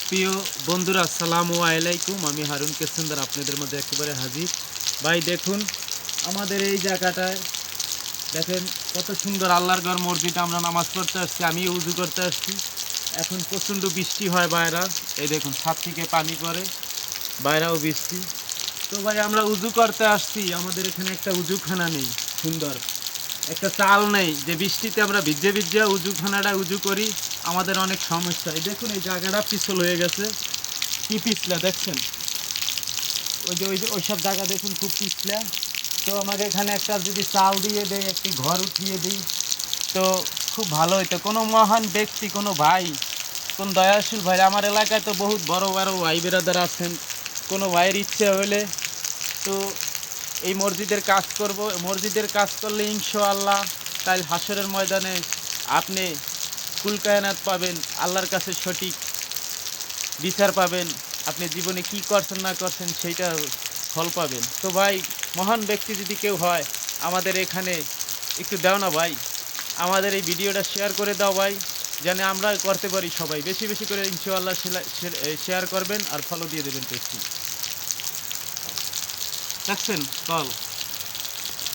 প্রিয় বন্ধুরা, আসসালামু আলাইকুম। আমি হারুন কেসেন্দার আপনাদের মধ্যে একেবারে হাজির। ভাই দেখুন, আমাদের এই জায়গাটায় দেখেন কত সুন্দর আল্লাহর ঘর মসজিদ। আমরা নামাজ পড়তে আসছি, আমি উজু করতে আসছি। এখন প্রচণ্ড বৃষ্টি হয় বাইরা, এই দেখুন ছাদ থেকে পানি পড়ে, বাইরেও বৃষ্টি। তো ভাই আমরা উজু করতে আসছি, আমাদের এখানে একটা উজুখানা নেই সুন্দর, একটা চাল নেই যে বৃষ্টিতে আমরা ভিজে ভিজে উজুখানাটা উজু করি। আমাদের অনেক সমস্যা। এই দেখুন এই জায়গাটা পিছল হয়ে গেছে, কি পিছলা দেখছেন, ওই যে ওইসব জায়গা দেখুন খুব পিছলা। তো আমাকে এখানে একটা যদি চাল দিয়ে দেয়, একটি ঘর উঠিয়ে দিই, তো খুব ভালো হইতো। কোনো মহান ব্যক্তি, কোনো ভাই, কোন দয়াশীল ভাই, আমার এলাকায় তো বহুত বড় বড় ভাই বেরাদার আছেন, কোনো ভাইয়ের ইচ্ছে হলে তো এই মসজিদের কাজ করব। মসজিদের কাজ করলে ইনশাআল্লাহ কাল হাসরের ময়দানে আপনি কুল কায়নাত পাবেন, আল্লাহর কাছে সঠিক বিচার পাবেন। আপনি জীবনে কি করছেন না করছেন সেইটা ফল পাবেন। তো ভাই, মহান ব্যক্তি যদি কেউ হয় আমাদের এখানে একটু দাও না ভাই, আমাদের এই ভিডিওটা শেয়ার করে দাও ভাই, যেন আমরা করতে পারি। সবাই বেশি বেশি করে ইনশাআল্লাহ শেয়ার করবেন আর ফলো দিয়ে দেবেন পেজটি। দেখছেন কল